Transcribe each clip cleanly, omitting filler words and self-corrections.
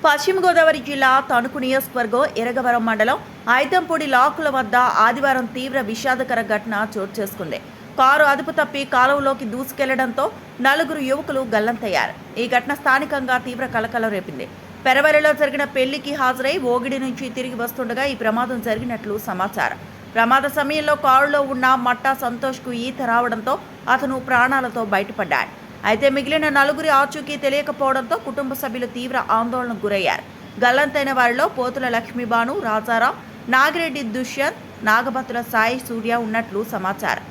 పశ్చిమ గోదావరి జిల్లా తణుకు నియోజకవర్గం ఎరగవరం మండలం ఐతంపూడి లాకుల వద్ద ఆదివారం తీవ్ర విషాదకర ఘటన చోటు చేసుకుంది. కారు అదుపు తప్పి కాలువలోకి దూసుకెళ్లడంతో నలుగురు యువకులు గల్లంతయ్యారు. ఈ ఘటన స్థానికంగా తీవ్ర కలకలం రేపింది. పెరవలిలో జరిగిన పెళ్లికి హాజరై ఓగిడి నుంచి తిరిగి వస్తుండగా ఈ ప్రమాదం జరిగినట్లు సమాచారం. ప్రమాద సమయంలో కారులో ఉన్న మట్టా సంతోష్కు ఈత రావడంతో అతను ప్రాణాలతో బయటపడ్డాడు. అయితే మిగిలిన నలుగురి ఆచూకీ తెలియకపోవడంతో కుటుంబ సభ్యులు తీవ్ర ఆందోళనకు గురయ్యారు. గల్లంతైన వారిలో పోతుల లక్ష్మీబాను, రాజారాం, నాగిరెడ్డి దుష్యంత్, నాగబత్తుల సాయి సూర్య ఉన్నట్లు సమాచారం.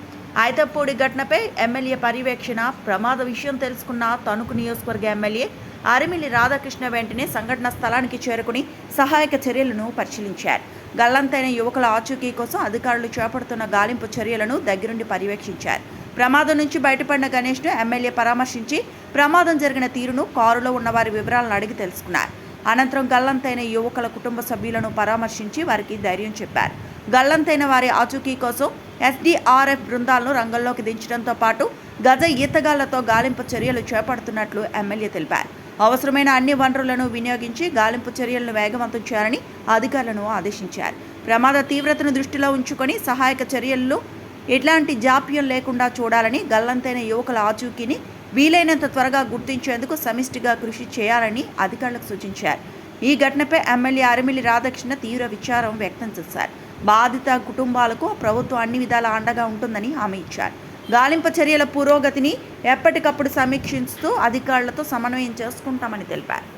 ఐతంపూడి ఘటనపై ఎమ్మెల్యే పర్యవేక్షణ. ప్రమాద విషయం తెలుసుకున్న తణుకు నియోజకవర్గ ఎమ్మెల్యే అరిమిల్లి రాధాకృష్ణ వెంటనే సంఘటన స్థలానికి చేరుకుని సహాయక చర్యలను పరిశీలించారు. గల్లంతైన యువకుల ఆచూకీ కోసం అధికారులు చేపడుతున్న గాలింపు చర్యలను దగ్గరుండి పర్యవేక్షించారు. ప్రమాదం నుంచి బయటపడిన గణేష్ను ఎమ్మెల్యే పరామర్శించి ప్రమాదం జరిగిన తీరును, కారులో ఉన్న వారి వివరాలను అడిగి తెలుసుకున్నారు. అనంతరం గల్లంతైన యువకుల కుటుంబ సభ్యులను పరామర్శించి వారికి ధైర్యం చెప్పారు. గల్లంతైన వారి ఆచూకీ కోసం ఎస్డీఆర్ఎఫ్ బృందాలను రంగంలోకి దించడంతో పాటు గజ ఈతగాళ్లతో గాలింపు చర్యలు చేపడుతున్నట్లు ఎమ్మెల్యే తెలిపారు. అవసరమైన అన్ని వనరులను వినియోగించి గాలింపు చర్యలను వేగవంతం చేయాలని అధికారులను ఆదేశించారు. ప్రమాద తీవ్రతను దృష్టిలో ఉంచుకొని సహాయక చర్యల్లో ఎట్లాంటి జాప్యం లేకుండా చూడాలని, గల్లంతైన యువకుల ఆచూకీని వీలైనంత త్వరగా గుర్తించేందుకు సమిష్టిగా కృషి చేయాలని అధికారులకు సూచించారు. ఈ ఘటనపై ఎమ్మెల్యే అరిమిల్లి రాధాకృష్ణ తీవ్ర విచారం వ్యక్తం చేశారు. బాధిత కుటుంబాలకు ప్రభుత్వం అన్ని విధాల అండగా ఉంటుందని హామీ ఇచ్చారు. గాలింపు చర్యల పురోగతిని ఎప్పటికప్పుడు సమీక్షిస్తూ అధికారులతో సమన్వయం చేసుకుంటామని తెలిపారు.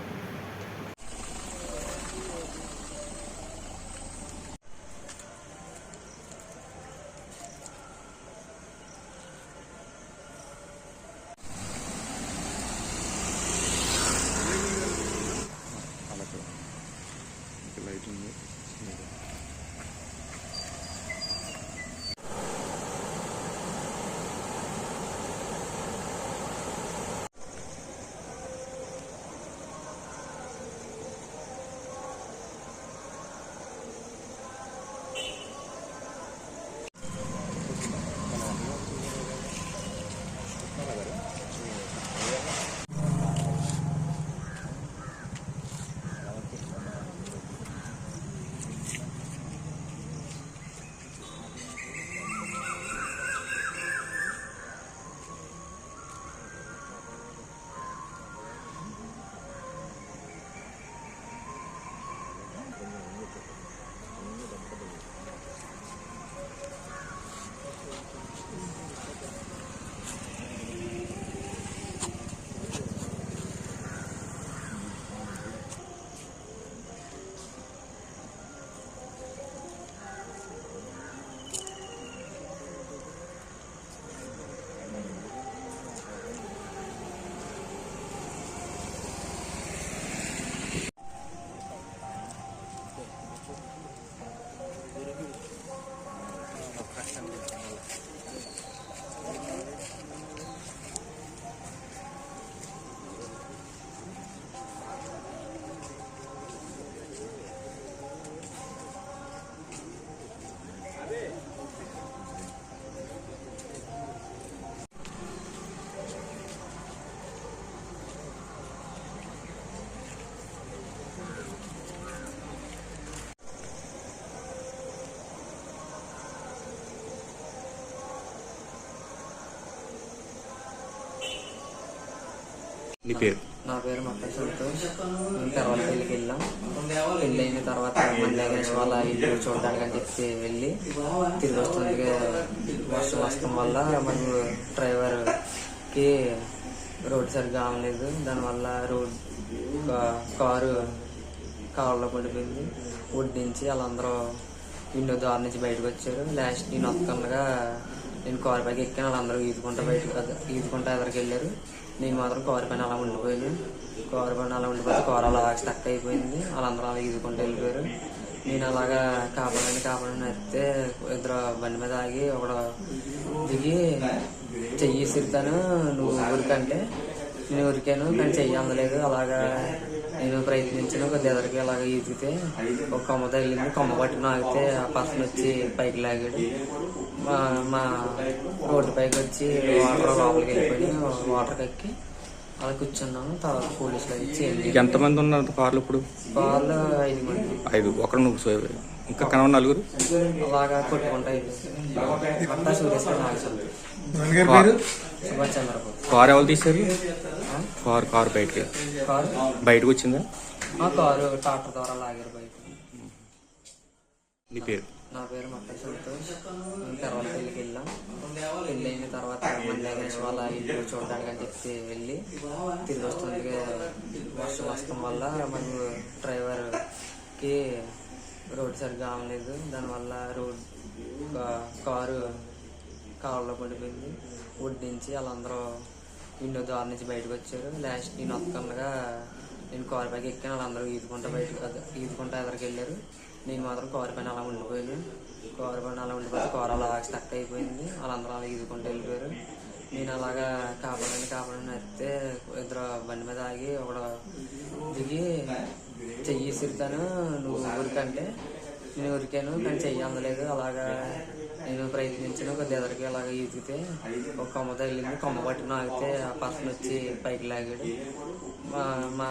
నా పేరు మట్టా సంతోష్. మేము తర్వాత పెళ్ళికి వెళ్ళాం. పెళ్ళి అయిన తర్వాత మళ్ళీ గణేష్ వాళ్ళ ఇల్లు చూడడానికి అని చెప్పి వెళ్ళి తిరిగి వస్తుండగా వర్షం వస్తాం వల్ల మనకు డ్రైవర్కి రోడ్డు సరిగ్గా ఆగలేదు. దానివల్ల కారు కారులో పడిపోయింది. వడ్డించి వాళ్ళందరూ విండో దారి నుంచి బయటకు వచ్చారు. లాస్ట్ నేను ఒక్కగా నేను కారు పైకి ఎక్కాను. వాళ్ళందరూ ఈదుకుంటా ఎదరికి వెళ్ళారు. నేను మాత్రం కారు పైన అలా ఉండిపోయాను. కారు పైన అలా ఉండిపోతే కారు అలా స్టక్ అయిపోయింది. వాళ్ళందరూ అలా ఈదుకుంటూ వెళ్ళిపోయారు. నేను అలాగా కాపాడని అయితే ఇద్దరు బండి మీద ఆగి ఒకడు దిగి చెయ్యి ఇసిరుతాను, నువ్వు ఉరికంటే నేను ఉరికాను, కానీ చెయ్యి అందలేదు. అలాగా నేను ప్రయత్నించాను. కొద్ది ఎదరికి అలాగ ఈదిగితే ఒక కొమ్మ తగిలింది. కొమ్మ పట్టుకుని ఆగితే ఆ పర్సన్ వచ్చి పైకి లాగాడు. మా రోడ్డు పైకి వచ్చి వాటర్ లోపలికి వెళ్ళిపోయి వాటర్ కక్కి అలా కూర్చున్నాము. తర్వాత పోలీసులు అది చేయండి. ఎంతమంది ఉన్నారు కార్లు ఇప్పుడు? వాళ్ళు 5 మంది. 5. ఒకరు నువ్వు ఇంకా కనవ నలుగురు అలాగా కొట్టుకుంటా మట్టా సురేష్ నాగేశ్వర సుభాష్ చంద్రబాబు. కారు ఎవరు తీశారు? కారు బయటకి కారు బయటకు వచ్చిందా? కారు ట్రాక్టర్ ద్వారా లాగారు బయట. నీ పేరు? నా పేరు మట్టా సంతోష్. మేము తర్వాత పెళ్ళికి వెళ్ళాం. పెళ్ళి అయిన తర్వాత మండే గణేష్ వాళ్ళ ఇల్లు చూడడానికి అని చెప్పి వెళ్ళి తిరిగి వస్తుండగా వర్షం వస్తాం వల్ల మనకు డ్రైవర్కి రోడ్డు సరిగ్గా అవ్వలేదు. దానివల్ల కారు కాళ్ళలో పడిపోయింది. వడ్డించి వాళ్ళందరూ విండో దారి నుంచి బయటకు వచ్చారు. లాస్ట్ నేను ఒక్కగా నేను కారు పైకి ఎక్కాను. వాళ్ళందరూ ఈదుకుంటా ఎదరికి వెళ్ళారు. నేను మాత్రం కారు పైన అలా ఉండిపోయాను. కారు పైన అలా ఉండిపోతే కారు అలా స్టక్ అయిపోయింది. వాళ్ళందరూ అలా ఈదుకుంటూ వెళ్ళిపోయారు. నేను అలాగా కాపాడని అయితే ఇద్దరు బండి మీద ఆగి ఒకడు దిగి చెయ్యి సిరుతాను నువ్వు ఉరికంటే నేను ఉరికాను, కానీ చెయ్యి అందలేదు. అలాగా నేను ప్రయత్నించాను. కొద్ది ఎదరికి అలాగ ఈదిగితే ఒక కొమ్మతో వెళ్ళింది. కొమ్మ పట్టుకుని ఆగితే ఆ పర్సన్ వచ్చి పైకి లాగాడు. మా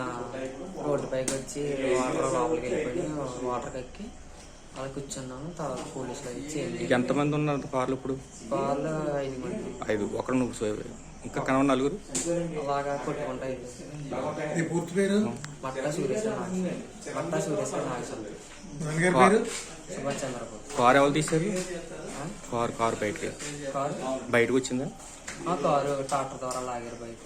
రోడ్డు పైకి వచ్చి వాటర్ లోపలికి వెళ్ళిపోయి వాటర్కి ఎక్కి అలా కూర్చున్నాము. తర్వాత పోలీసులు అది చేయండి. ఎంతమంది ఉన్నారు కార్లు ఇప్పుడు? వాళ్ళు 5 మంది. 5. ఒకరు నువ్వు ఇంకా కనవ నలుగురు అలాగా కొట్టుకుంటా పూర్తి పేరు మట్టా సురేష్ నాగేశ్వర సుభాష్ చంద్రబాబు. కారు ఎవరు తీశారు? కారు బయటకి కారు బయటకు వచ్చిందా? కారు ట్రాక్టర్ ద్వారా లాగారు బయట.